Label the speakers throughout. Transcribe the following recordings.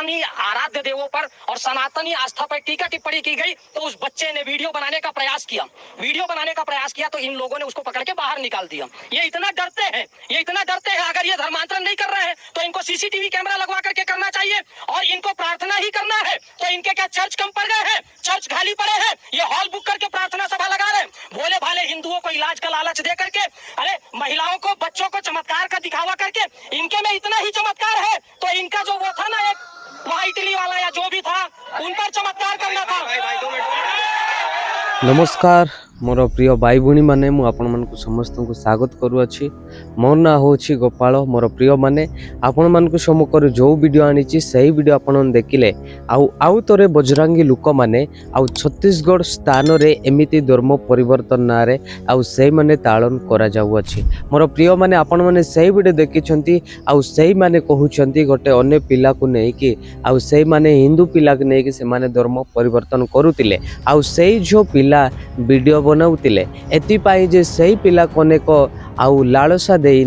Speaker 1: सनातनी आराध्य देवों पर और सनातनी आस्था पर टीका टिप्पणी की गई तो उस बच्चे ने वीडियो बनाने का प्रयास किया तो इन लोगों ने उसको पकड़ के बाहर निकाल दिया। ये इतना डरते हैं अगर ये धर्मांतरण नहीं कर रहे हैं तो इनको सीसीटीवी कैमरा लगवा करके करना चाहिए और इनको प्रार्थना ही करना है। तो इनके क्या चर्च कम पड़ गए हैं? चर्च खाली पड़े हैं? ये हॉल बुक करके प्रार्थना सभा लगा रहे हैं। भोले भाले हिंदुओं को इलाज का लालच दे करके, अरे महिलाओं को, बच्चों को चमत्कार का दिखावा करके, इनके में इतना ही चमत्कार है तो इनका जो वो था ना, एक वहाँ इटली वाला या जो भी था, उन पर चमत्कार करना था।
Speaker 2: नमस्कार मोर प्रिय भाई भूणी माने मु आपण मानकु समस्त को स्वागत करूँगी। मोर ना हूँ गोपाल। मोर प्रिय माने आपण मानकु सम्मुखर जो वीडियो आनी सही वीडियो आपण देखिले आउ तोरे बजरंगी लोक माने आउ छत्तीसगढ़ स्थान रे एमिति धर्म परिवर्तन ना रे आउ से माने तालन करा जाउ अछि। मोर प्रिय माने आपण माने सही वीडियो देखिछंती आउ सही माने कहउछंती गोटे अन्य पिला को नै कि आउ सही माने हिंदू पिला के नै कि से माने धर्म परिवर्तन करूतिले आउ सही जो पिला वीडियो बनाउतिले एतिपाई जे सही पिला कोनेक आउ लालसा देई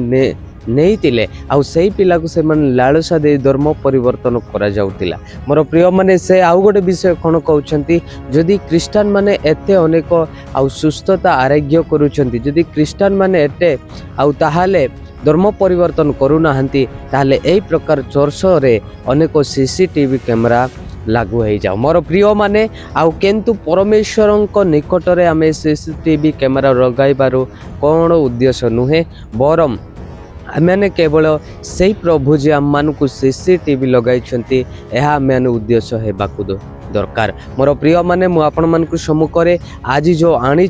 Speaker 2: नेइतिले आउ सही पिला को से मन लालसा देई धर्म परिवर्तन करा जाउतिला। मोर प्रिय माने से आउ गोटे विषय कोन कहउछंती, जदि क्रिश्चियन माने एते अनेक आउ सुस्थता आरोग्य करूछंती, जदि क्रिश्चियन माने एते आउ ताहाले धर्म परिवर्तन करू नाहंती ताहाले एई प्रकार चर्च रे अनेक सीसीटीवी कैमरा लागू हो जाओ। मोर प्रिय माने आउ केंतु परमेश्वरंक निकटरे आमे सीसीटीवी कैमरा लगाइबार कौन उद्देश्य नुहे, बरम आमे केवल से प्रभु जे आम मानकु सीसीटीवी लगाइछंती एहा आमे उद्देश्य हेबाकु दरकार। मोर प्रिय माने मु आपण मानकु सम्मुखरे आज जो आनी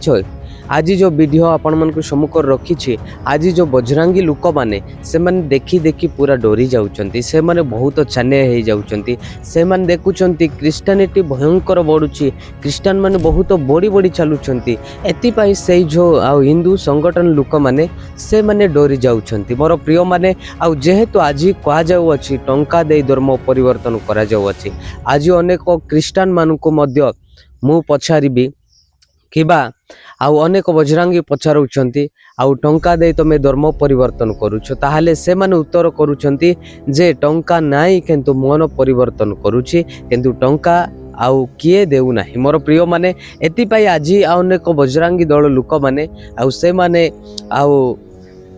Speaker 2: आज जो वीडियो आपण मानकु सम्मुखर रखी, आज जो बजरंगी लोक माने से माने देखी देखी पूरा डरी जाउचंती, से माने बहुत छानिया हे जाउचंती, से माने देखुचंती क्रिश्चियनिटी भयंकर बढ़ुची, क्रिश्चियन माने बहुत बड़ी बड़ी चलुचंती, एति पई से जो आ हिंदू संगठन लोक माने से माने डरी जाउचंती। मोर प्रिय माने आ जेहेतु आज कहा जाउ अछि टंका दे धर्म परिवर्तन करा जाउ अछि, आज अनेक क्रिश्चियन मानकु मध्य मु पछारिबी किबा आउ अनेक बजरंगी पचारुचंती आउ टंका दे तमे धर्म परिवर्तन करूछ, ताहाले से माने उत्तर करूचंती जे टंका नाई किंतु मन परिवर्तन करूची, किंतु टंका आउ किए देउ नाही। मोर प्रिय माने एति पई आज अनेक बजरंगी दल लोक माने आउ से माने आउ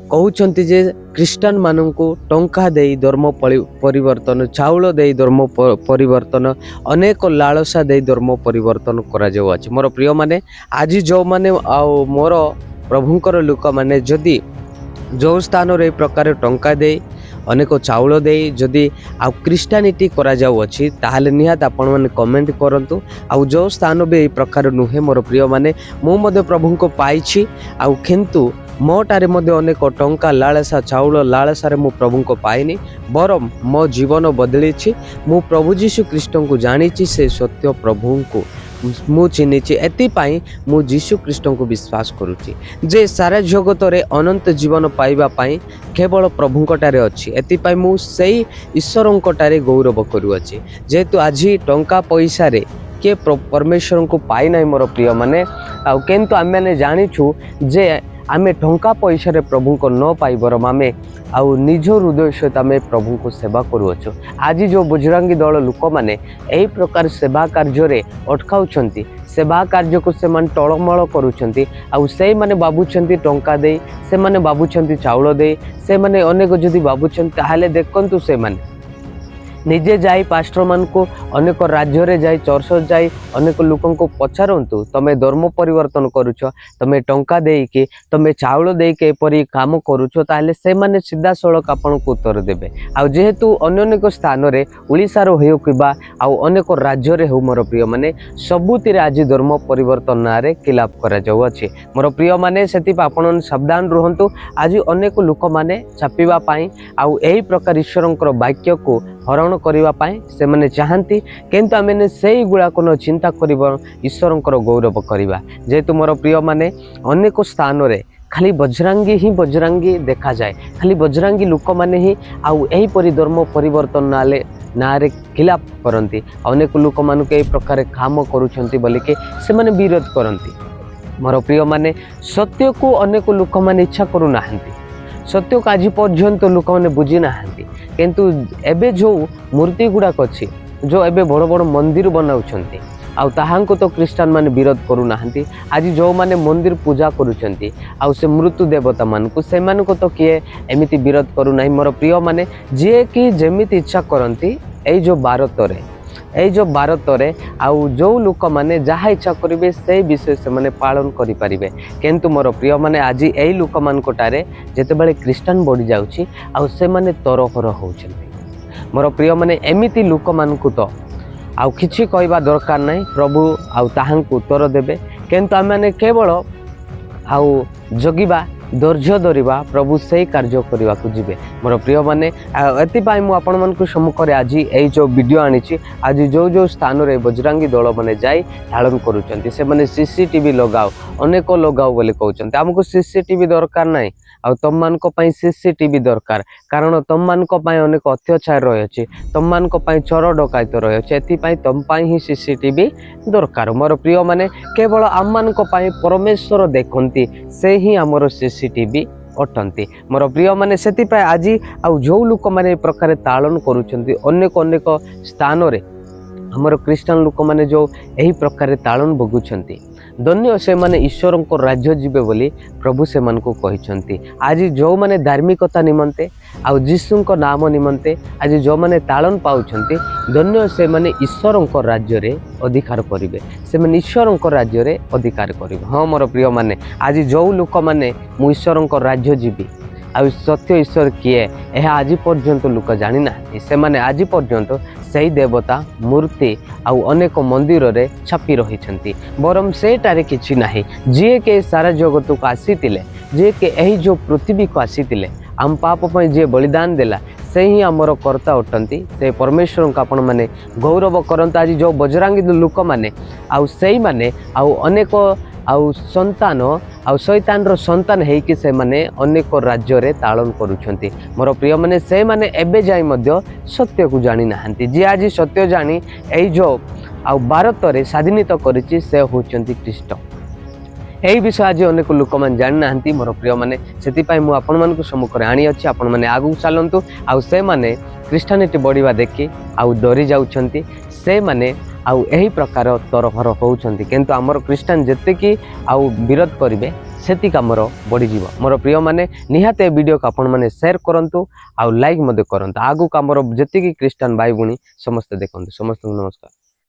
Speaker 2: कहउचंती जे क्रिश्चियन माननको टंका देई धर्म परिवर्तन, चाउल देई धर्म परिवर्तन, अनेक लालसा देई धर्म परिवर्तन करा जाउ अछि। मोर प्रिय माने आज जो माने आउ मोर प्रभुंकर लोक माने जदि जो स्थान रे प्रकार टंका देई अनेक चाउल देई जदि आउ क्रिश्चियनिटी करा जाउ अछि ताहाले निहात आपण माने कमेंट करंतु। आउ जो स्थान बे ए प्रकार नुहे मोर प्रिय माने मु मध्य प्रभुंको पाइछि आउ किंतु मोटारे मध्य अनेक टंका लालसा चाउल लालसा रे मु प्रभु को पाइनी, बरम मो जीवन बदली। मु प्रभु जीशु ख्रीष्ट को जानी, से सत्य प्रभु को मु चिन्ही, एतिपाई मु जीशु ख्रीष्ट को विश्वास करुची जे सारा जगत रे अनंत जीवन पाइबा पाई केवल प्रभुंकटारे अछि। एतिपाई मु सेई ईश्वरंकटारे गौरव करूअछि, जेहेतु आज टंका पैसा रे के परमेश्वर को पाई नाही। मोर प्रिय माने आ केंतु आमे ने जानिछु जे आमे टंका पैसा रे प्रभु को न पाई बरम आमे आउ निज हृदय सहित आमे प्रभु को सेवा करूअछु। आज जो बजरंगी दल लोक माने एही प्रकार सेवा कार्य रे अटकाउछंती, सेवा कार्य को से मन टळमळ करूछंती, आउ से माने बाबुछंती टंका दे, से माने बाबुछंती चाउल दे, से माने अनेक जदि बाबुछंती ताहाले देखंतु से माने निजे जाई पास्टर मान को अनेक राज्य रे जाई चर्च जाई अनेक लोकन को पचारंतु तमे धर्म परिवर्तन करूछ, तमे टंका देई के तमे चाउल देई के परी काम करूछ, ताले से माने सीधा सड़क आपन को उत्तर देबे। आ जेहेतु अन्य अनेक स्थान रे ओडिसा रो हेउ किबा आ अनेक राज्य रे हो मोर प्रिय माने सबुति रे आज धर्म परिवर्तन ना रे खिलाफ करा जाउ अछि। मोर प्रिय माने सेति आपन सावधान रहंतु। आज अनेक लोक माने छापिबा पाई आ एही प्रकार ईश्वरंकर वाक्य को हरण करबा पाई से माने चाहंती, किंतु आमे सेही गुळा कोनो चिंता करबा ईश्वरंकर गौरव करबा। जेहेतु मोर प्रिय माने अनेक स्थान रे खाली बजरंगी ही बजरंगी देखा जाए, खाली बजरंगी लोक माने ही आउ एही परि धर्म परिवर्तन नाले नारे खिलाफ करंती, अनेक लोक मान के प्रकार काम करूछंती बोली के से माने विरोध करंती। मोर प्रिय माने सत्य को अनेक लोक माने इच्छा करू नाहंती, सत्य को आज पर्यंत लोक माने बुझी नाहंती, किंतु एबे जो मूर्ति गुड़ाक अच्छी जो एबे बड़ बड़ मंदिर बनाउछंती आउ ताहांको तो क्रिश्चियन माने विरोध करू नाहंती। आज जो माने मंदिर पूजा करूछंती आउ से मृत्यु देवता मानकु से मानको तो किए एमिति विरोध करू नाही। मोर प्रिय माने जे कि जेमिति इच्छा करंती एई जो भारतरे आउ जो लोक माने जहाँ इच्छा करेंगे से विषय से माने पालन करि परिबे। किंतु मोर प्रिय माने आज एई लोक मानकोटारे जेतेबेले क्रिश्चियन बढ़ी जाउची आउ से माने तरहर होउछंती। मोर प्रिय माने एमिति लोक मानकु तो आउ किछि कहबा दरकार नाही। प्रभु आउ ताहांकु उत्तर देबे किंतु आम माने केवल आउ जगिबा धैर्य धरिबा प्रभु से कार्य करने को जीवे। मोर प्रिय माने एतिपाई मु आपण मानकु सम्मुखरे आज एई जो वीडियो आनिछि आज जो जो स्थान रे बजरंगी दल माने जाई धारण करूचंती से माने सीसीटीवी लगाओ अनेक लगाओ बोले कहउचंती। हमकु सीसीटीवी दरकार नाही आ तुम मानक पई सीसीटीवी दरकार कारण तुम मानक पई अनेक अत्याचार रही अछि तुम मानक पई चोर डकायत रही अछि एतिपाई तुम पई ही सीसीटीवी दरकार। मोर प्रिय माने केवल आम मानक पई परमेश्वर देखंती से ही हमर सीसीटीवी अटंती। मोर प्रिय माने सेतिपाई आज आउ जो लोक माने प्रकार तालन करूचंती अनेक अनेक स्थान रे हमर क्रिश्चियन लोक माने जो एही प्रकार तालन भोगुचंती धन्य से माने ईश्वर को राज्य जीवे बोली प्रभु से मन को कहिसंती। आज जो माने धार्मिकता निमंते आउ जीसु को नाम निमंते आज जो माने तालन पाउछंती धन्य से माने ईश्वर को राज्य रे अधिकार करिवे से माने ईश्वर को राज्य रे अधिकार करिवे। हाँ मोर प्रिय माने आज जो लोक माने मु ईश्वर को राज्य जीवी आउ सत्य ईश्वर किए यह आज पर्यंत लोक जानी ना से माने आज पर्यंत सही देवता मूर्ति आउ अनेक मंदिर रे छापी रही बरम सेटारे किछि नाही जे के सारा जगत को आसीतिले जे के एही जो पृथ्वी को आसीतिले आम पाप पई जे बलिदान देला से ही आमर कर्ता अटंती से परमेश्वर को आपण माने गौरव करंत। आज जो बजरंगी लोक माने आउ सेही माने आउ अनेक आउ संतान आउ शैतान रो संतान हेकि से माने अनेक राज्य रे तालन करूछंती। मोर प्रिय माने से माने एबे जाई मध्य सत्य को जानी नाहंती जे आज सत्य जानी एई जो आउ भारत रे स्वाधीनित करिछि से होचंती ख्रीष्ट। एही विषय आज अनेक लोक मान जानि नाहंती। मोर प्रिय माने सेतिपाई मु आपण मानकु सम्मुखरे आनी अछि आपण माने आगु चलंतु आउ से माने क्रिश्चियनिटी बढ़िबा देखि आउ डरी जाउछंती से माने आउ यही प्रकार तरहर होउछंती किंतु आमर क्रिश्चियन जेते कि आउ विरोध करिवे सेतिक आमर बढ़ी जीव। मोर प्रिय माने निहाते वीडियो को आपण माने शेयर करंतु आउ लाइक मदे करंतु आगु आमर जेते कि क्रिश्चियन भाई भूणी समस्त देखंतु। समस्त नमस्कार।